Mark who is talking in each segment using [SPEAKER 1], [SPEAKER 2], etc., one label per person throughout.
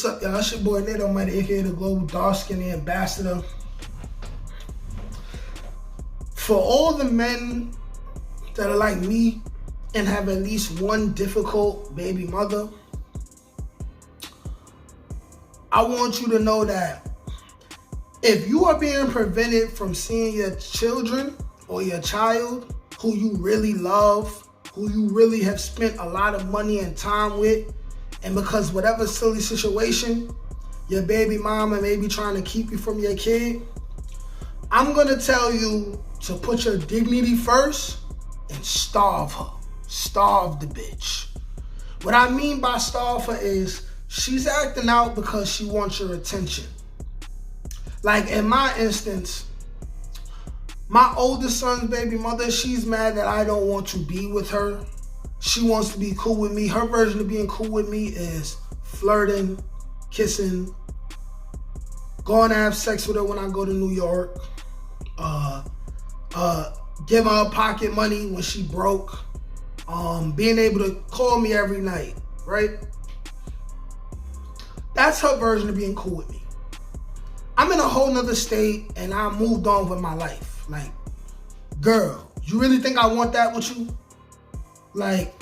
[SPEAKER 1] up, y'all? It's your boy Nate Almighty, aka the Global Dark Skinny Ambassador. For all the men that are like me and have at least one difficult baby mother, I want you to know that if you are being prevented from seeing your children or your child who you really love, who you really have spent a lot of money and time with, and because whatever silly situation your baby mama may be trying to keep you from your kid, I'm gonna tell you to put your dignity first and starve her. Starve the bitch. What I mean by starve her is she's acting out because she wants your attention. Like in my instance, my oldest son's baby mother, she's mad that I don't want to be with her. She wants to be cool with me. Her version of being cool with me is flirting, kissing, going to have sex with her when I go to New York, giving her pocket money when she broke, being able to call me every night, right? That's her version of being cool with me. I'm in a whole nother state and I moved on with my life. Like, girl, you really think I want that with you? Like,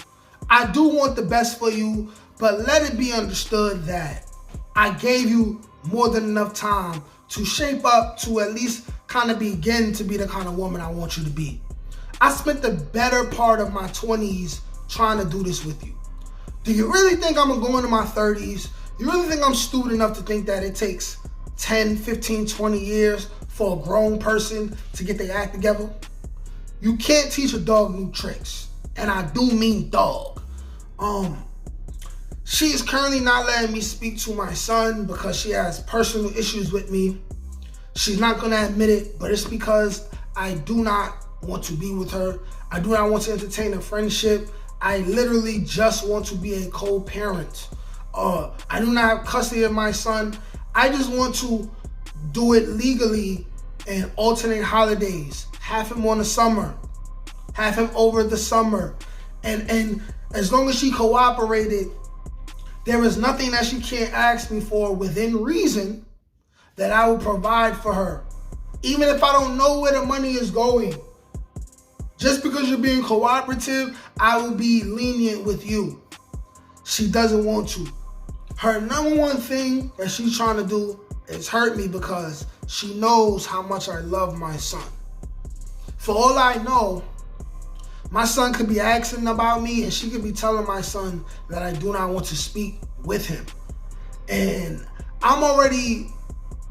[SPEAKER 1] I do want the best for you, but let it be understood that I gave you more than enough time to shape up to at least kind of begin to be the kind of woman I want you to be. I spent the better part of my 20s trying to do this with you. Do you really think I'm going to go into my 30s? You really think I'm stupid enough to think that it takes 10, 15, 20 years for a grown person to get their act together? You can't teach a dog new tricks. And I do mean dog. She is currently not letting me speak to my son because she has personal issues with me. She's not going to admit it, but it's because I do not want to be with her. I do not want to entertain a friendship. I literally just want to be a co-parent. I do not have custody of my son. I just want to do it legally and alternate holidays. Have him on the summer. Have him over the summer. And as long as she cooperated, there is nothing that she can't ask me for within reason that I will provide for her. Even if I don't know where the money is going. Just because you're being cooperative, I will be lenient with you. She doesn't want to. Her number one thing that she's trying to do is hurt me because she knows how much I love my son. For all I know, my son could be asking about me and she could be telling my son that I do not want to speak with him. And I'm already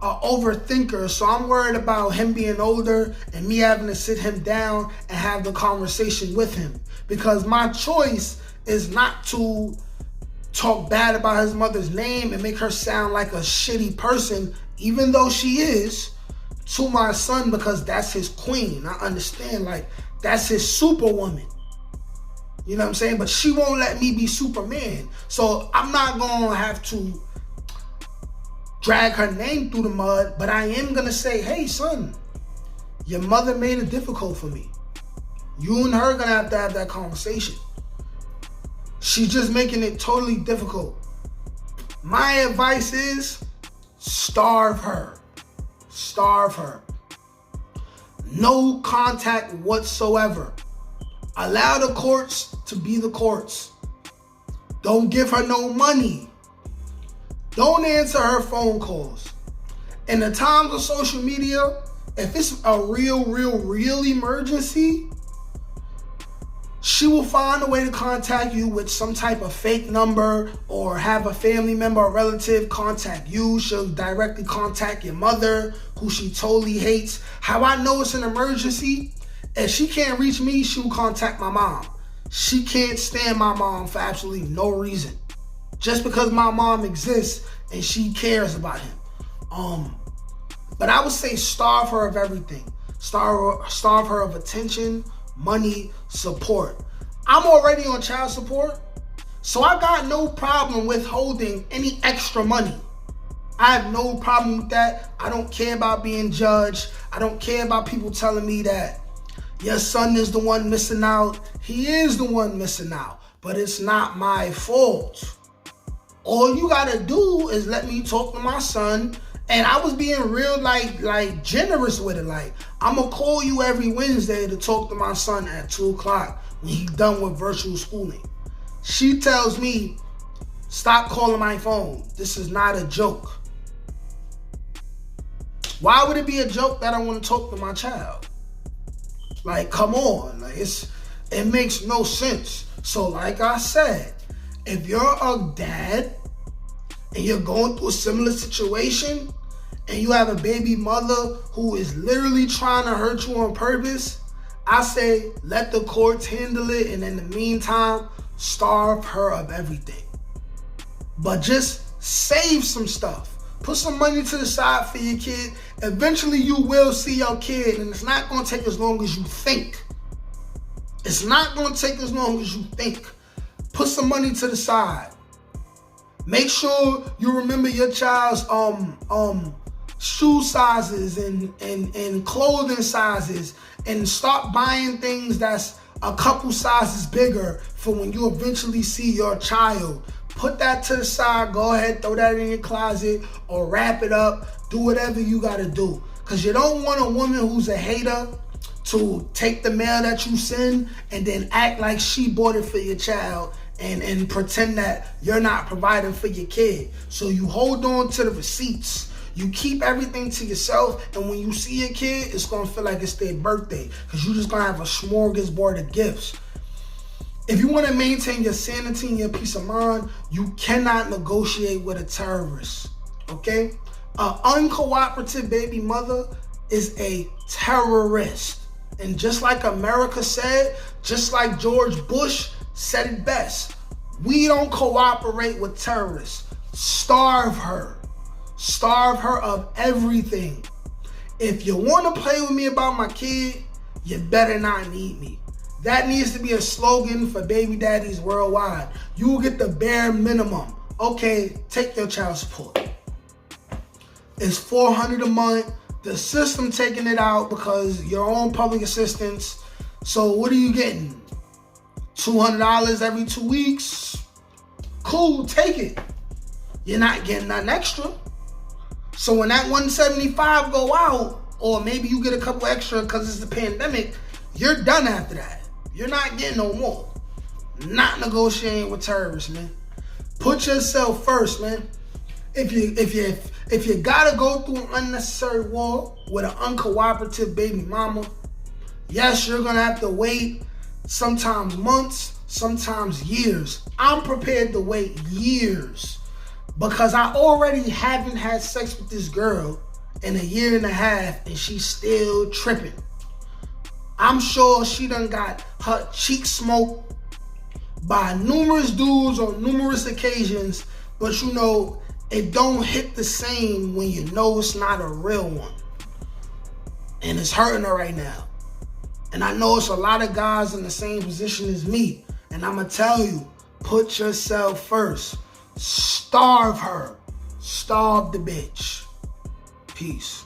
[SPEAKER 1] an overthinker, so I'm worried about him being older and me having to sit him down and have the conversation with him. Because my choice is not to talk bad about his mother's name and make her sound like a shitty person, even though she is, to my son, because that's his queen. I understand, like, that's his superwoman. You know what I'm saying? But she won't let me be Superman. So I'm not going to have to drag her name through the mud, but I am going to say, hey, son, your mother made it difficult for me. You and her are going to have that conversation. She's just making it totally difficult. My advice is starve her. Starve her. No contact whatsoever. Allow the courts to be the courts. Don't give her no money. Don't answer her phone calls. In the times of social media, if it's a real emergency, she will find a way to contact you with some type of fake number or have a family member or relative contact you. She'll directly contact your mother, who she totally hates. How I know it's an emergency, if she can't reach me, she will contact my mom. She can't stand my mom for absolutely no reason. Just because my mom exists and she cares about him. But I would say starve her of everything. Starve her of attention, money, support. I'm already on child support, so I got no problem withholding any extra money. I have no problem with that. I don't care about being judged. I don't care about people telling me that your son is the one missing out. He is the one missing out, but it's not my fault. All you gotta do is let me talk to my son. And I was being real like generous with it. Like, I'm gonna call you every Wednesday to talk to my son at 2 o'clock when he's done with virtual schooling. She tells me, stop calling my phone. This is not a joke. Why would it be a joke that I want to talk to my child? Like, come on. Like, it makes no sense. So like I said, if you're a dad and you're going through a similar situation and you have a baby mother who is literally trying to hurt you on purpose, I say let the courts handle it, and in the meantime, starve her of everything. But just save some stuff. Put some money to the side for your kid. Eventually you will see your kid, and it's not going to take as long as you think. It's not going to take as long as you think. Put some money to the side. Make sure you remember your child's shoe sizes and clothing sizes, and start buying things that's a couple sizes bigger for when you eventually see your child. Put that to the side. Go ahead, throw that in your closet or wrap it up. Do whatever you gotta do. Because you don't want a woman who's a hater to take the mail that you send and then act like she bought it for your child and pretend that you're not providing for your kid. So you hold on to the receipts. You keep everything to yourself, and when you see your kid, it's gonna feel like it's their birthday, because you're just gonna have a smorgasbord of gifts. If you want to maintain your sanity and your peace of mind, you cannot negotiate with a terrorist, okay? An uncooperative baby mother is a terrorist. And just like America said, just like George Bush said it best, we don't cooperate with terrorists. Starve her. Starve her of everything. If you want to play with me about my kid, you better not need me. That needs to be a slogan for baby daddies worldwide. You will get the bare minimum. Okay, take your child support. It's $400 a month. The system taking it out because you're on public assistance. So what are you getting? $200 every 2 weeks? Cool, take it. You're not getting nothing extra. So when that $175 go out, or maybe you get a couple extra because it's the pandemic, you're done after that. You're not getting no more. Not negotiating with terrorists, man. Put yourself first, man. If you gotta go through an unnecessary war with an uncooperative baby mama, yes, you're gonna have to wait sometimes months, sometimes years. I'm prepared to wait years because I already haven't had sex with this girl in 1.5 years and she's still tripping. I'm sure she done got her cheeks smoked by numerous dudes on numerous occasions, but you know, it don't hit the same when you know it's not a real one. And it's hurting her right now. And I know it's a lot of guys in the same position as me. And I'm gonna tell you, put yourself first. Starve her. Starve the bitch. Peace.